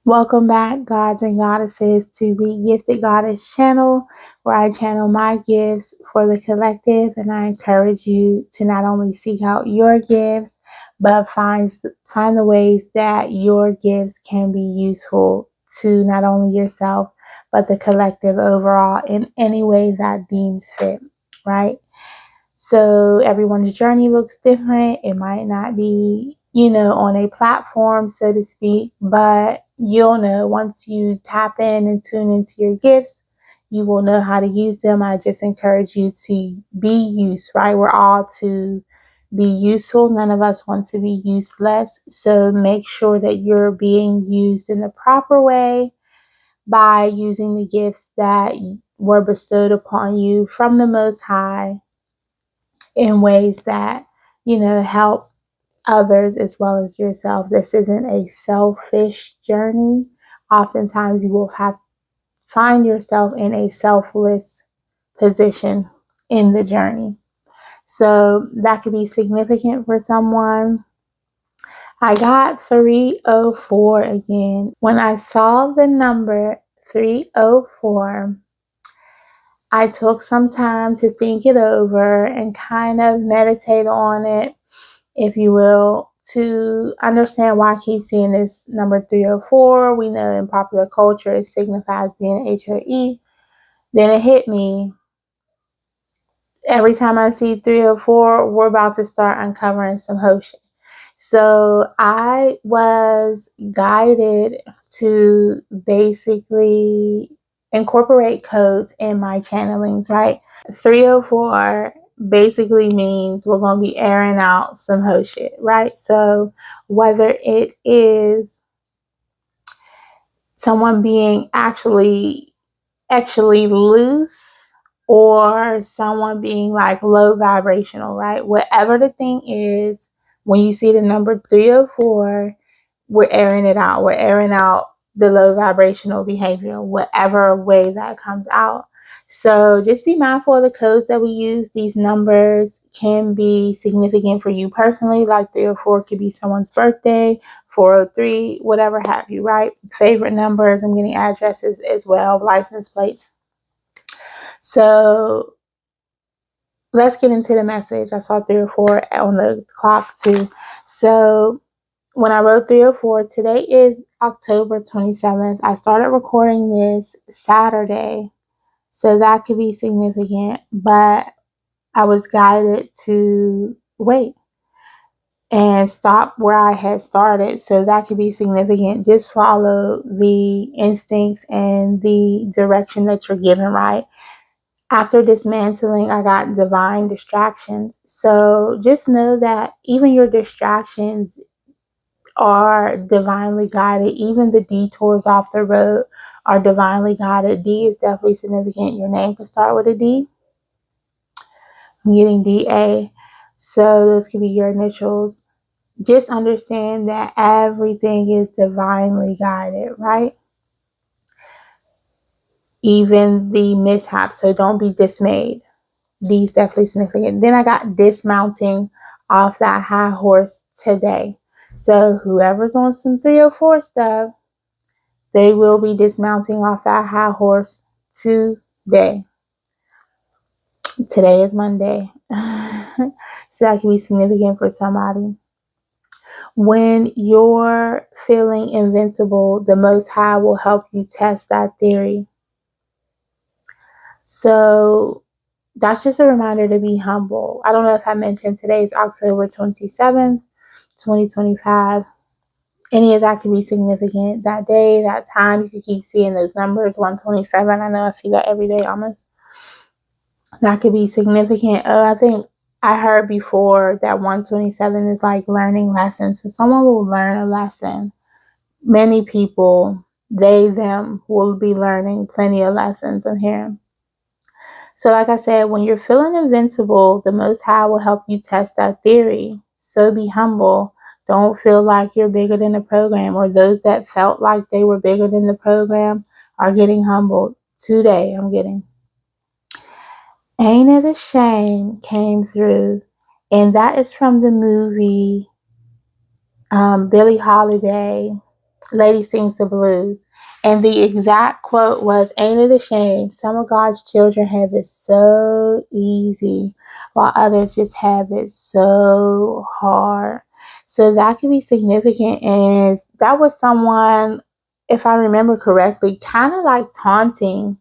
Welcome back, gods and goddesses, to the Gifted Goddess channel, where I channel my gifts for the collective, and I encourage you to not only seek out your gifts, but find the ways that your gifts can be useful to not only yourself, but the collective overall in any way that deems fit, right? So everyone's journey looks different. It might not be, on a platform, so to speak, but you'll know once you tap in and tune into your gifts, you will know how to use them. I just encourage you to be used, right? We're all to be useful. None of us want to be useless. So make sure that you're being used in the proper way by using the gifts that were bestowed upon you from the Most High in ways that, help others as well as yourself. This isn't a selfish journey. Oftentimes you will find yourself in a selfless position in the journey. So that could be significant for someone. I got 304 again. When I saw the number 304, I took some time to think it over and kind of meditate on it, if you will, to understand why I keep seeing this number 304. We know in popular culture it signifies being HOE. Then it hit me. Every time I see 304, we're about to start uncovering some Hoshin. So I was guided to basically incorporate codes in my channelings, right? 304 basically means we're going to be airing out some hoe shit, right? So whether it is someone being actually loose, or someone being like low vibrational, right? Whatever the thing is, when you see the number 304, we're airing it out. We're airing out the low vibrational behavior, whatever way that comes out. So just be mindful of the codes that we use. These numbers can be significant for you personally, like 304 could be someone's birthday, 403, whatever have you, right? Favorite numbers. I'm getting addresses as well, license plates. So let's get into the message. I saw 304 on the clock too. So when I wrote 304, today is October 27th. I started recording this Saturday, so that could be significant, but I was guided to wait and stop where I had started. So that could be significant. Just follow the instincts and the direction that you're given, right? After dismantling, I got divine distractions. So just know that even your distractions are divinely guided. Even the detours off the road are divinely guided. D is definitely significant. Your name could start with a D. I'm getting DA. So those could be your initials. Just understand that everything is divinely guided, right? Even the mishaps. So don't be dismayed. These definitely significant. Then I got dismounting off that high horse today. So whoever's on some 304 stuff, they will be dismounting off that high horse today. Today is Monday. So that can be significant for somebody. When you're feeling invincible, the Most High will help you test that theory. So that's just a reminder to be humble. I don't know if I mentioned today's October 27th, 2025. Any of that could be significant. That day, that time, you could keep seeing those numbers, 127. I know I see that every day almost. That could be significant. I think I heard before that 127 is like learning lessons. So someone will learn a lesson. Many people, them will be learning plenty of lessons in here. So like I said, when you're feeling invincible, the Most High will help you test that theory. So be humble. Don't feel like you're bigger than the program, or those that felt like they were bigger than the program are getting humbled. Today, I'm getting. Ain't It a Shame came through, and that is from the movie Billie Holiday. Lady sings the blues. And the exact quote was, "Ain't it a shame? Some of God's children have it so easy, while others just have it so hard." So that could be significant. And that was someone, if I remember correctly, kind of like taunting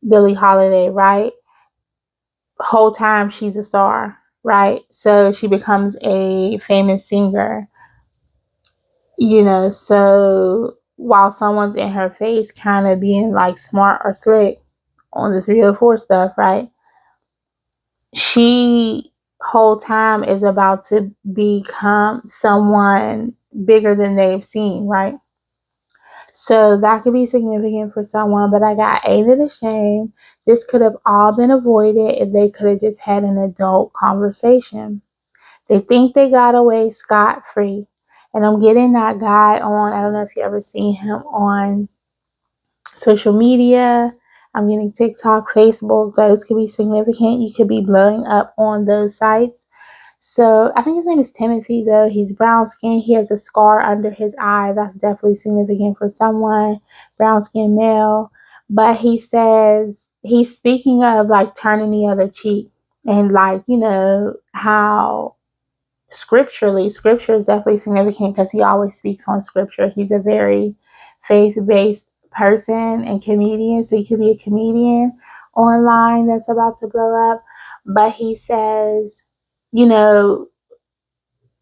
Billie Holiday, right? Whole time she's a star, right? So she becomes a famous singer, so while someone's in her face kind of being like smart or slick on the 304 stuff, right? She whole time is about to become someone bigger than they've seen, right? So that could be significant for someone, but I got Ain't It a Shame. This could have all been avoided if they could have just had an adult conversation. They think they got away scot-free. And I'm getting that guy on, I don't know if you ever seen him on social media. I'm getting TikTok, Facebook. Those could be significant. You could be blowing up on those sites. So I think his name is Timothy, though. He's brown skin. He has a scar under his eye. That's definitely significant for someone. Brown skin male. But he says he's speaking of like turning the other cheek. And like, how scripture is definitely significant because he always speaks on scripture. He's a very faith-based person and comedian, so he could be a comedian online that's about to blow up. But he says, you know,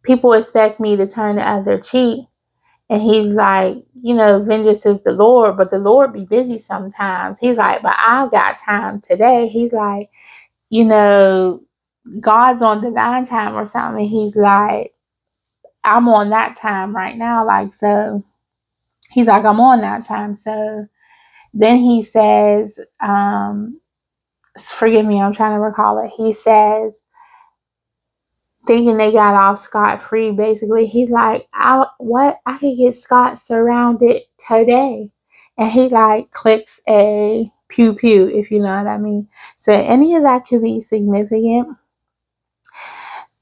people expect me to turn the other cheek. And he's like, vengeance is the Lord, but the Lord be busy sometimes. He's like, but I've got time today. He's like, God's on divine time or something. He's like, I'm on that time right now. Like, so he's like, I'm on that time. So then he says, forgive me, I'm trying to recall it. He says, thinking they got off scot-free, basically. He's like, I could get Scott surrounded today. And he like clicks a pew pew, if you know what I mean. So any of that could be significant.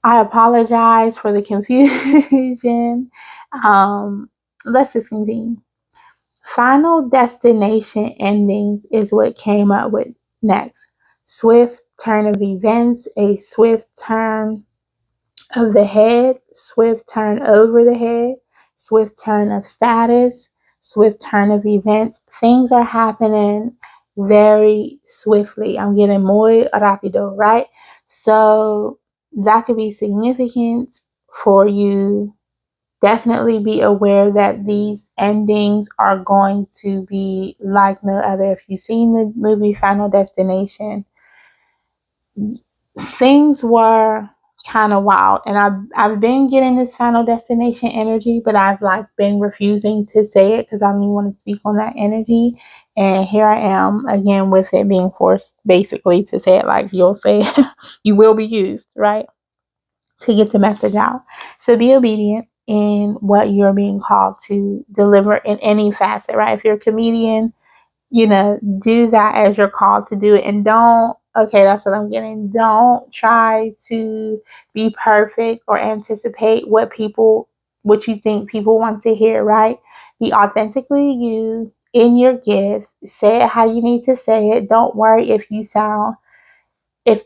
I apologize for the confusion. Let's just continue. Final destination endings is what came up with next. Swift turn of events, a swift turn of the head, swift turn over the head, swift turn of status, swift turn of events. Things are happening very swiftly. I'm getting muy rápido, right? So that could be significant for you. Definitely be aware that these endings are going to be like no other. If you've seen the movie Final Destination, things were kind of wild, and I've been getting this Final Destination energy, but I've like been refusing to say it because I don't even want to speak on that energy. And here I am again with it being forced basically to say it like you'll say it. You will be used, right? To get the message out. So be obedient in what you're being called to deliver in any facet, right? If you're a comedian, do that as you're called to do it. And that's what I'm getting. Don't try to be perfect or anticipate what you think people want to hear, right? Be authentically you in your gifts. Say it how you need to say it. Don't worry if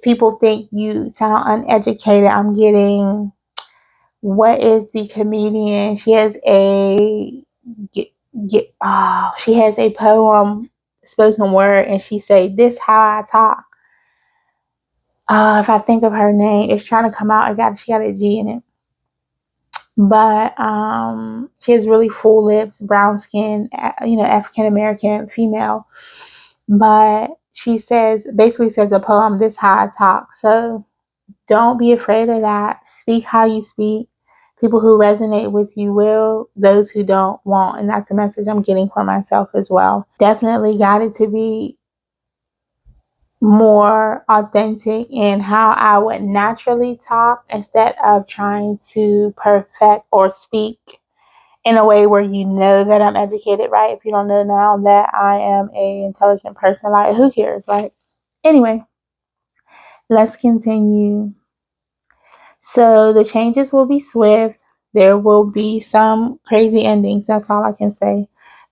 people think you sound uneducated. I'm getting, what is the comedian? She has she has a poem, spoken word, and she say, "This how I talk." If I think of her name, it's trying to come out. She got a G in it, but she has really full lips, brown skin, African American female. But she basically says a poem, "This how I talk." So don't be afraid of that. Speak how you speak. People who resonate with you will, those who don't won't. And that's a message I'm getting for myself as well. Definitely got it to be more authentic in how I would naturally talk instead of trying to perfect or speak in a way where that I'm educated, right? If you don't know now that I am a intelligent person, like who cares, right? Anyway, let's continue. So the changes will be swift. There will be some crazy endings. That's all I can say.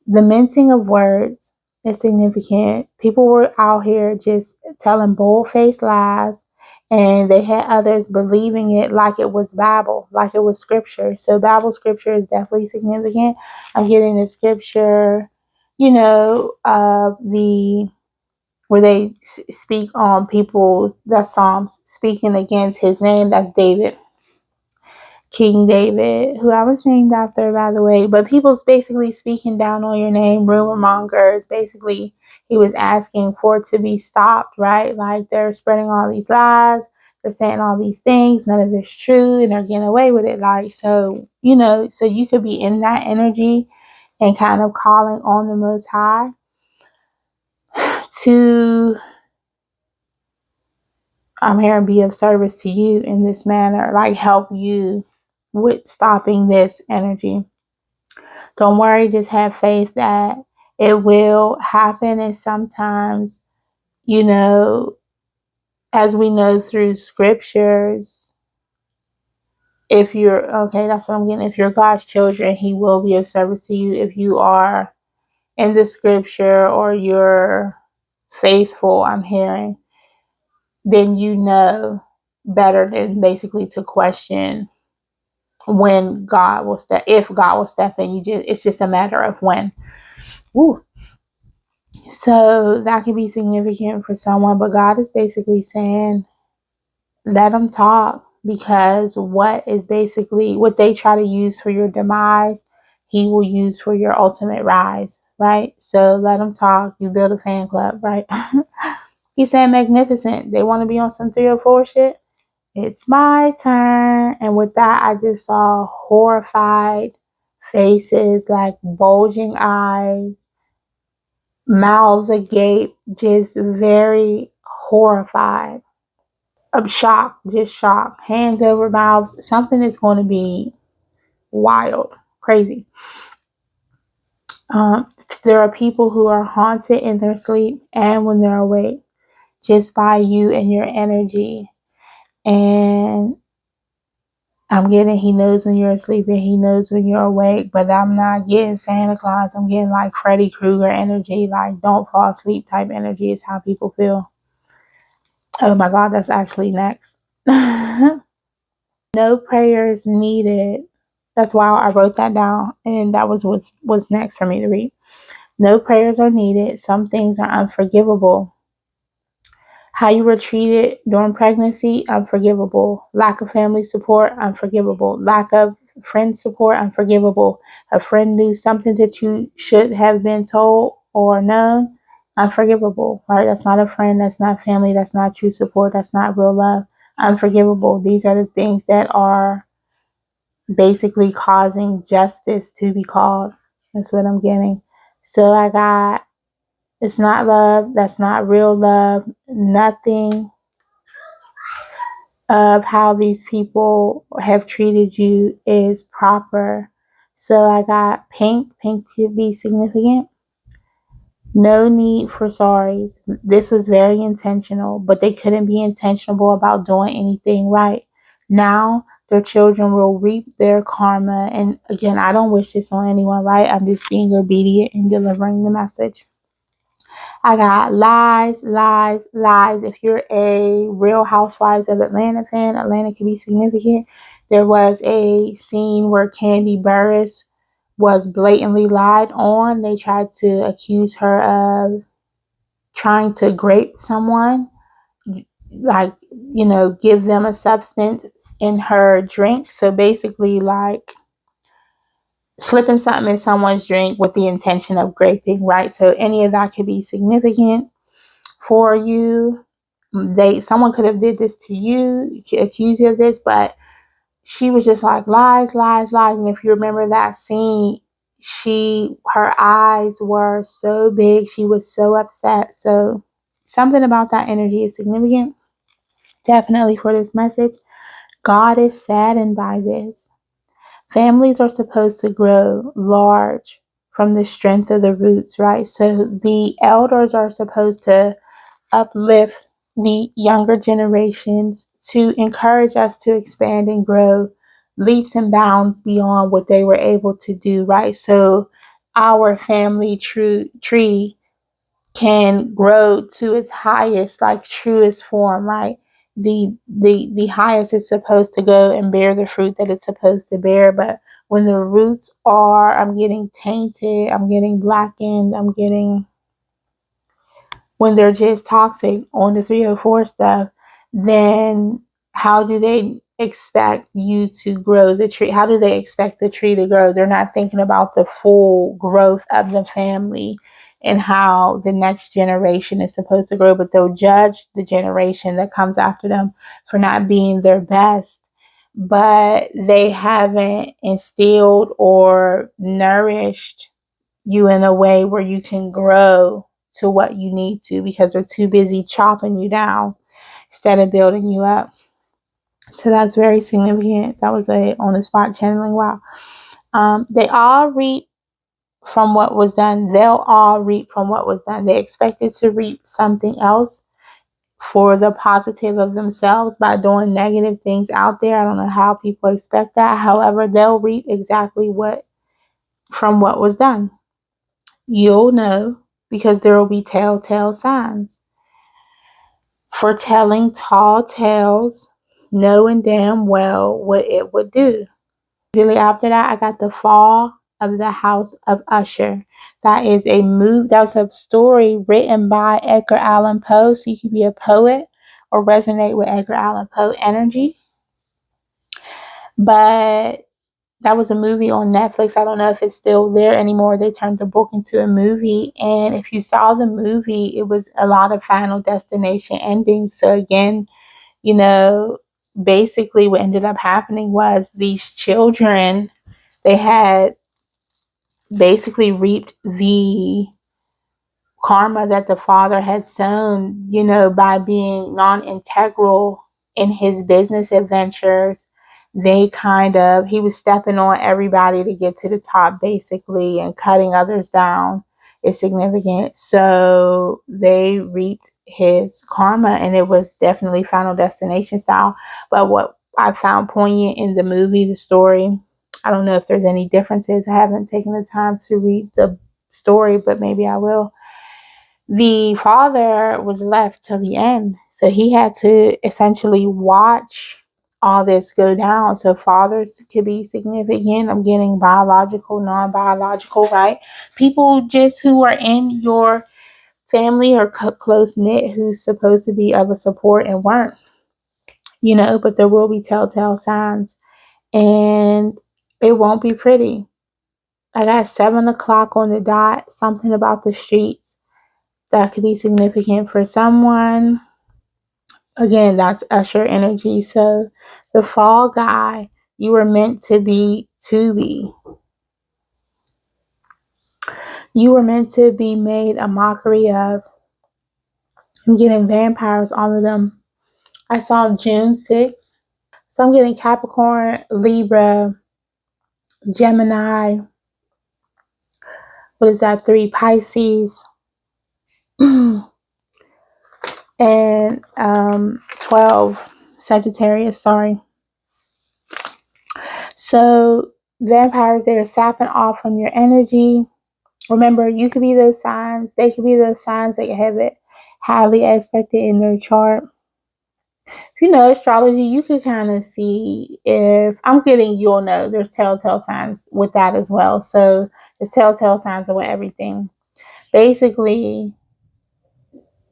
The mincing of words is significant. People were out here just telling bold-faced lies, and they had others believing it like it was Bible, like it was scripture. So Bible scripture is definitely significant. I'm getting the scripture, the where they speak on people, that's Psalms, speaking against his name, that's David. King David, who I was named after, by the way. But people's basically speaking down on your name, rumor mongers. Basically, he was asking for it to be stopped, right? Like they're spreading all these lies, they're saying all these things, none of it's true, and they're getting away with it. Like, so, so you could be in that energy and kind of calling on the Most High to, I'm here and be of service to you in this manner, like help you with stopping this energy. Don't worry, just have faith that it will happen. And sometimes, as we know through scriptures, if you're, okay, that's what I'm getting. If you're God's children, He will be of service to you. If you are in the scripture or you're faithful, I'm hearing, then you know better than basically to question when God will step, if God will step in. It's just a matter of when. Woo. So that could be significant for someone, but God is basically saying, let them talk, because what they try to use for your demise, He will use for your ultimate rise, right? So let them talk. You build a fan club, right? He's saying magnificent. They want to be on some 304 shit. It's my turn. And with that, I just saw horrified faces, like bulging eyes, mouths agape, just very horrified. I'm shocked, just shocked. Hands over mouths. Something is going to be wild, crazy. There are people who are haunted in their sleep and when they're awake, just by you and your energy. And I'm getting, He knows when you're asleep and He knows when you're awake, but I'm not getting Santa Claus. I'm getting like Freddy Krueger energy, like don't fall asleep type energy is how people feel. Oh my God, that's actually next. No prayers needed. That's why I wrote that down, and that was what's next for me to read. No prayers are needed. Some things are unforgivable. How you were treated during pregnancy, unforgivable. Lack of family support, unforgivable. Lack of friend support, unforgivable. A friend knew something that you should have been told or known, unforgivable. Right? That's not a friend. That's not family. That's not true support. That's not real love. Unforgivable. These are the things that are basically causing justice to be called. That's what I'm getting. So I got, it's not love. That's not real love. Nothing of how these people have treated you is proper. So I got pink. Pink could be significant. No need for sorries. This was very intentional, but they couldn't be intentional about doing anything right. Now their children will reap their karma. And again, I don't wish this on anyone, right? I'm just being obedient and delivering the message. I got lies, lies, lies. If you're a Real Housewives of Atlanta fan, Atlanta can be significant. There was a scene where Kandi Burruss was blatantly lied on. They tried to accuse her of trying to grape someone, like, give them a substance in her drink. So basically, like, slipping something in someone's drink with the intention of graping, right? So any of that could be significant for you. Someone could have did this to you, accuse you of this, but she was just like lies, lies, lies. And if you remember that scene, her eyes were so big, she was so upset. So something about that energy is significant, definitely, for this message. God is saddened by this. Families are supposed to grow large from the strength of the roots, right? So the elders are supposed to uplift the younger generations to encourage us to expand and grow leaps and bounds beyond what they were able to do, right? So our family tree can grow to its highest, like truest form, right? The highest it's supposed to go and bear the fruit that it's supposed to bear. But when the roots are, I'm getting tainted, I'm getting blackened, I'm getting, when they're just toxic on the 304 stuff, then how do they expect you to grow the tree? How do they expect the tree to grow? They're not thinking about the full growth of the family and how the next generation is supposed to grow, but they'll judge the generation that comes after them for not being their best. But they haven't instilled or nourished you in a way where you can grow to what you need to, because they're too busy chopping you down instead of building you up. So that's very significant. That was a on the spot channeling. Wow. They all reap from what was done. They'll all reap from what was done. They expected to reap something else for the positive of themselves by doing negative things out there. I don't know how people expect that. However, they'll reap exactly what from what was done. You'll know because there will be telltale signs. Foretelling tall tales, knowing damn well what it would do. Immediately after that, I got The Fall of the House of Usher. That is a that's a story written by Edgar Allan Poe. So you could be a poet or resonate with Edgar Allan Poe energy. But that was a movie on Netflix. I don't know if it's still there anymore. They turned the book into a movie. And if you saw the movie, it was a lot of Final Destination endings. So again, you know, basically what ended up happening was these children, they had basically reaped the karma that the father had sown, by being non-integral in his business adventures. He was stepping on everybody to get to the top, basically, and cutting others down is significant. So they reaped his karma, and it was definitely Final Destination style. But what I found poignant in the movie, the story, I don't know if there's any differences. I haven't taken the time to read the story, but maybe I will. The father was left till the end. So he had to essentially watch all this go down. So fathers could be significant. I'm getting biological, non-biological, right? People just who are in your family or close knit who's supposed to be of a support and weren't, but there will be telltale signs and it won't be pretty. I got 7 o'clock on the dot, something about the streets that could be significant for someone. Again, that's Usher energy. So the fall guy, you were meant to be You were meant to be made a mockery of. I'm getting vampires, all of them. I saw June 6th. So I'm getting Capricorn, Libra, Gemini. What is that? 3 Pisces. And 12 Sagittarius, sorry. So vampires, they're sapping off from your energy. Remember, you could be those signs. They could be those signs that have it highly aspected in their chart. If you know astrology, you could kind of see if I'm getting, you'll know there's telltale signs with that as well. So there's telltale signs with everything. Basically,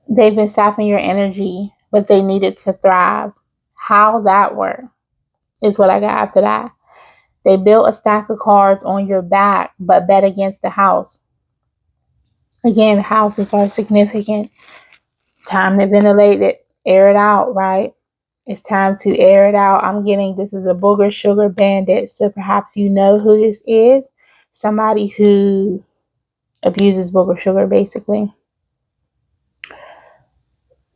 they've been sapping your energy, but they needed to thrive. How that worked is what I got after that. They built a stack of cards on your back, but bet against the house. Again, houses are significant. Time to ventilate it, air it out, right? It's time to air it out. I'm getting this is a booger sugar bandit. So perhaps you know who this is. Somebody who abuses booger sugar, basically.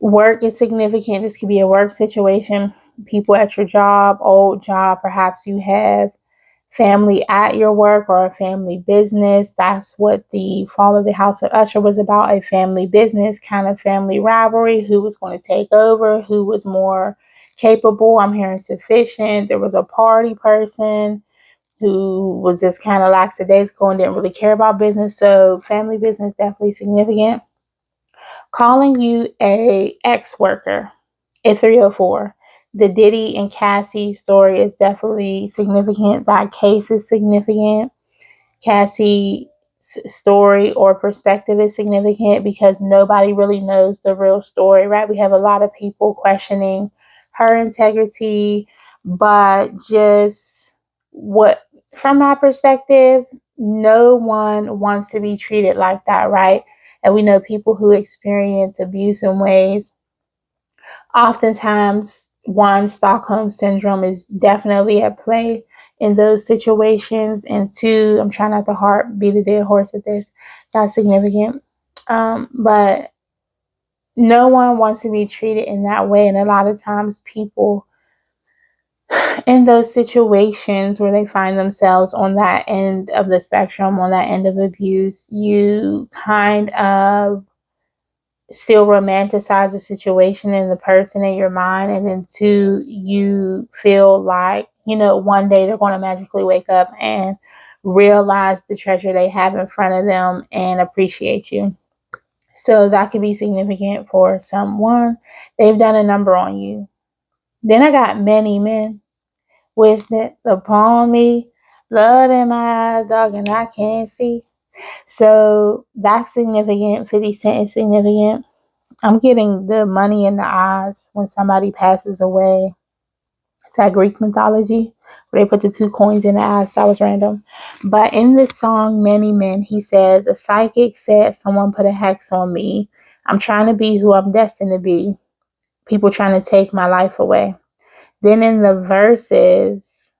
Work is significant. This could be a work situation. People at your job, old job. Perhaps you have family at your work or a family business. That's what the Fall of the House of Usher was about, a family business, kind of family rivalry, who was going to take over, who was more capable. I'm hearing sufficient. There was a party person who was just kind of lackadaisical and didn't really care about business. So family business definitely significant. Calling you a ex-worker, a 304. The Diddy and Cassie story is definitely significant. That case is significant. Cassie's story or perspective is significant because nobody really knows the real story, right? We have a lot of people questioning her integrity, but just what, from my perspective, no one wants to be treated like that, right? And we know people who experience abuse in ways, oftentimes, one, Stockholm syndrome is definitely at play in those situations, and two, I'm trying not to beat a dead horse at this. That's significant. But no one wants to be treated in that way, and a lot of times people in those situations where they find themselves on that end of the spectrum, on that end of abuse, you kind of still romanticize the situation and the person in your mind, and then two, you feel like, one day they're going to magically wake up and realize the treasure they have in front of them and appreciate you. So that could be significant for someone. They've done a number on you. Then I got many men wishing it upon me, blood in my eyes, dog, and I can't see. So that's significant. 50 Cent is significant. I'm getting the money in the eyes when somebody passes away. It's that Greek mythology where they put the two coins in the eyes. That was random. But in this song, Many Men, he says, a psychic said someone put a hex on me. I'm trying to be who I'm destined to be. People trying to take my life away. Then in the verses,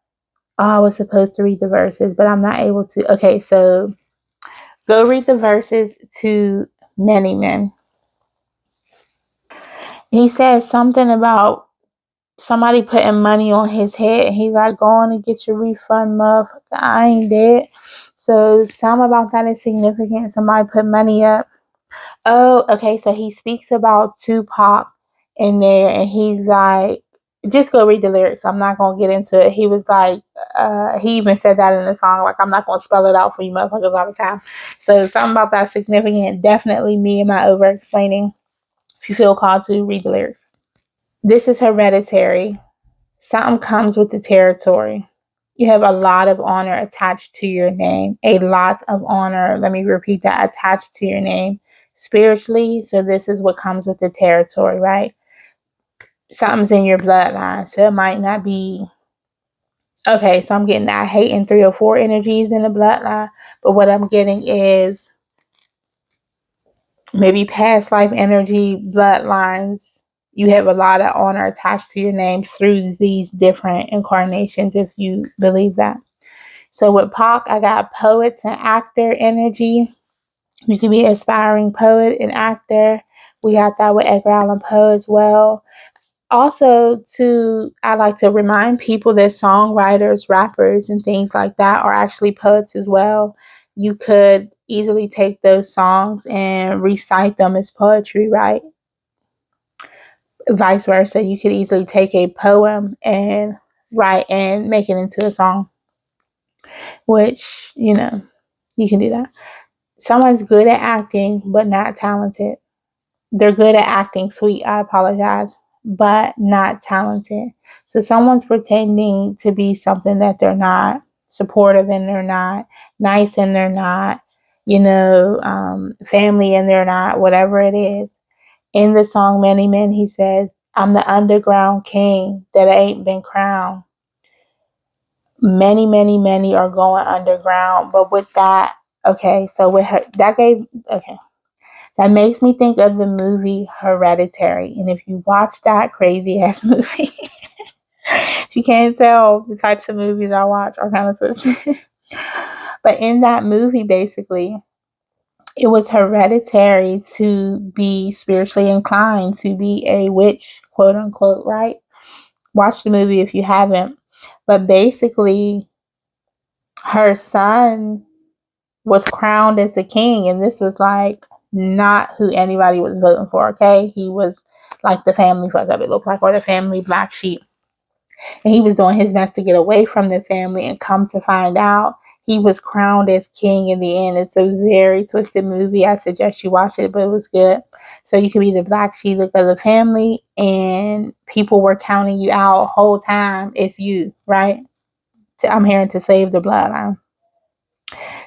I was supposed to read the verses, but I'm not able to. Okay, so go read the verses to Many Men. He says something about somebody putting money on his head, and he's like, go on and get your refund, motherfucker. I ain't dead. So some about that is significant. Somebody put money up. Oh, okay. So he speaks about Tupac in there, and he's like, just go read the lyrics. I'm not gonna get into it. He was like, he even said that in the song, like, I'm not gonna spell it out for you motherfuckers all the time. So something about that significant. Definitely me and my over explaining. If you feel called to, read the lyrics. This is hereditary. Something comes with the territory. You have a lot of honor attached to your name. A lot of honor. Let me repeat that. Attached to your name spiritually. So this is what comes with the territory, right? Something's in your bloodline. So it might not be. Okay, so I'm getting that hate and 304 energies in the bloodline. But what I'm getting is maybe past life energy, bloodlines. You have a lot of honor attached to your name through these different incarnations, if you believe that. So with Pac, I got poets and actor energy. You can be an aspiring poet and actor. We got that with Edgar Allan Poe as well. Also, I like to remind people that songwriters, rappers, and things like that are actually poets as well. You could easily take those songs and recite them as poetry, right? Vice versa. You could easily take a poem and write and make it into a song, which, you can do that. Someone's good at acting, but not talented. They're good at acting sweet, I apologize, but not talented. So someone's pretending to be something that they're not, supportive and they're not, nice and they're not, family and they're not, whatever it is. In the song Many Men, he says, I'm the underground king that ain't been crowned. Many, many, many are going underground. But with that, okay, so with her, that makes me think of the movie Hereditary. And if you watch that crazy ass movie, if you can't tell, the types of movies I watch are kind of twisted. But in that movie, basically, it was hereditary to be spiritually inclined, to be a witch, quote unquote, right? Watch the movie if you haven't. But basically, her son was crowned as the king, and this was like not who anybody was voting for, okay? He was like the family fuck up, it looked like, or the family black sheep. And he was doing his best to get away from the family, and come to find out he was crowned as king in the end. It's a very twisted movie. I suggest you watch it, but it was good. So you could be the black sheep of the family, and people were counting you out whole time. It's you, right? I'm here to save the bloodline.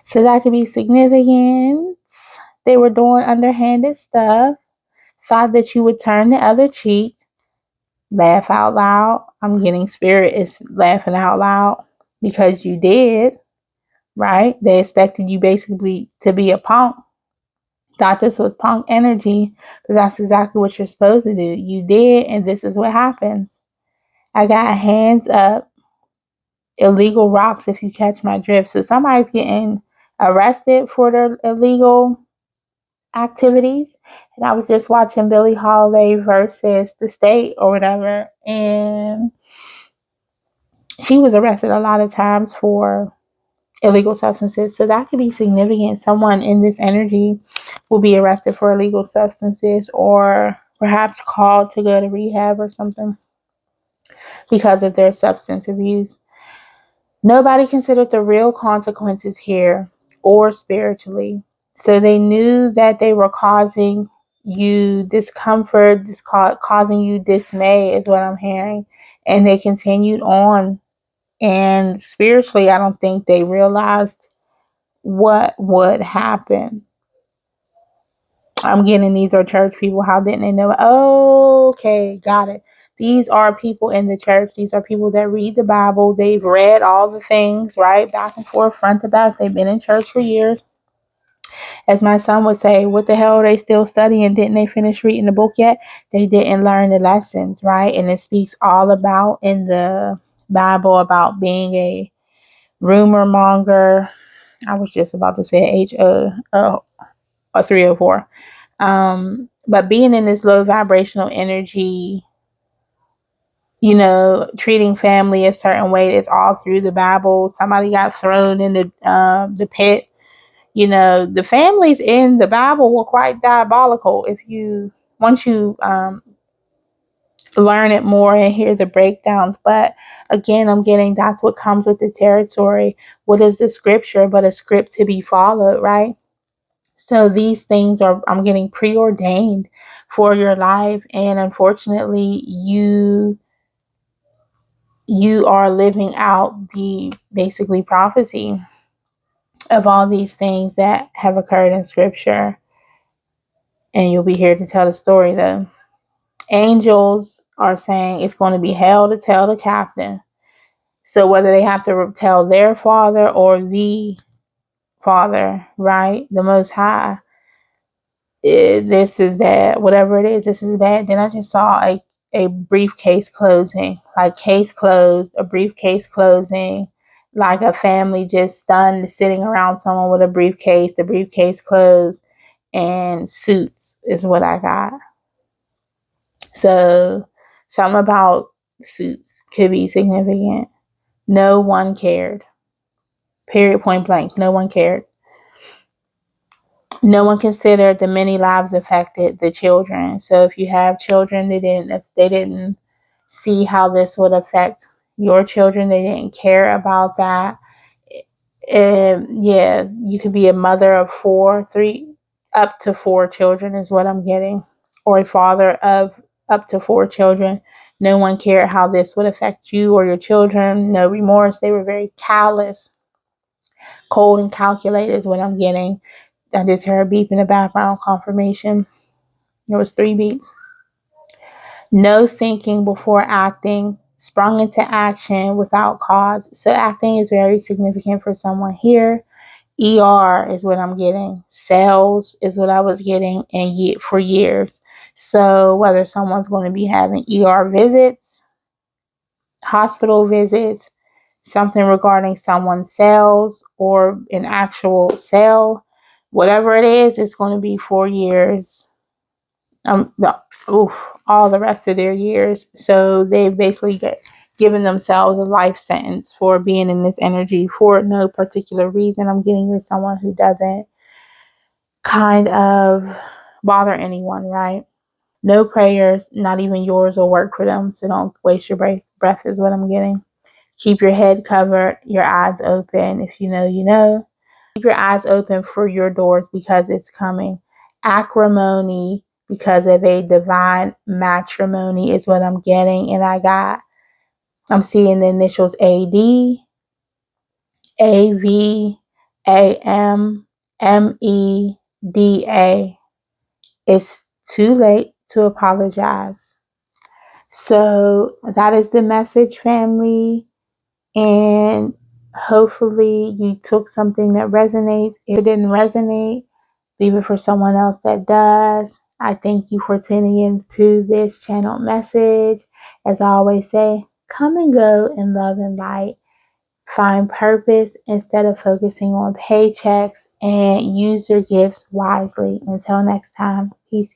So that could be significant. They were doing underhanded stuff. Thought that you would turn the other cheek. Laugh out loud. I'm getting spirit is laughing out loud because you did, right? They expected you basically to be a punk. Thought this was punk energy, but that's exactly what you're supposed to do. You did, and this is what happens. I got hands up, illegal rocks, if you catch my drift. So somebody's getting arrested for their illegal activities. And I was just watching Billie Holiday versus the state or whatever, and she was arrested a lot of times for illegal substances. So that could be significant. Someone in this energy will be arrested for illegal substances, or perhaps called to go to rehab or something because of their substance abuse. Nobody considered the real consequences here, or spiritually. So they knew that they were causing you discomfort, causing you dismay, is what I'm hearing. And they continued on. And spiritually, I don't think they realized what would happen. I'm getting these are church people. How didn't they know? Okay, got it. These are people in the church. These are people that read the Bible. They've read all the things, right? Back and forth, front to back. They've been in church for years. As my son would say, what the hell are they still studying? Didn't they finish reading the book yet? They didn't learn the lessons, right? And it speaks all about in the Bible about being a rumor monger. I was just about to say a 304. But being in this low vibrational energy, treating family a certain way, is all through the Bible. Somebody got thrown in the pit. The families in the Bible were quite diabolical. Once you learn it more and hear the breakdowns. But again, I'm getting that's what comes with the territory. What is the scripture but a script to be followed, right? So these things I'm getting preordained for your life, and unfortunately you are living out the basically prophecy of all these things that have occurred in scripture. And you'll be here to tell the story though. Angels are saying it's going to be hell to tell the captain. So whether they have to tell their father or the father, right? The Most High, this is bad. Whatever it is, this is bad. Then I just saw a briefcase closing, like case closed, a briefcase closing, like a family just stunned, sitting around someone with a briefcase, the briefcase closed, and suits is what I got. So something about suits could be significant. No one cared. Period, point blank. No one cared. No one considered the many lives affected, the children. So if you have children, they didn't see how this would affect your children. They didn't care about that. Yeah, you could be a mother of 3 up to 4 children is what I'm getting, or a father of up to 4 children. No one cared how this would affect you or your children. No remorse. They were very callous, cold, and calculated is what I'm getting. I just heard a beep in the background, confirmation. There was 3 beeps. No thinking before acting, sprung into action without cause. So acting is very significant for someone here. ER is what I'm getting. Sales is what I was getting, and for years. So whether someone's going to be having ER visits, hospital visits, something regarding someone's sales or an actual sale, whatever it is, it's going to be 4 years. All the rest of their years. So they basically given themselves a life sentence for being in this energy for no particular reason. I'm getting you someone who doesn't kind of bother anyone, right? No prayers, not even yours, will work for them. So don't waste your breath is what I'm getting. Keep your head covered, your eyes open. If you know, you know. Keep your eyes open for your doors because it's coming. Acrimony because of a divine matrimony is what I'm getting. And I'm seeing the initials AD, AV, AM, MEDA. It's too late to apologize. So that is the message, family. And hopefully you took something that resonates. If it didn't resonate, leave it for someone else that does. I thank you for tuning into this channel message. As I always say, come and go in love and light. Find purpose instead of focusing on paychecks, and use your gifts wisely. Until next time, peace.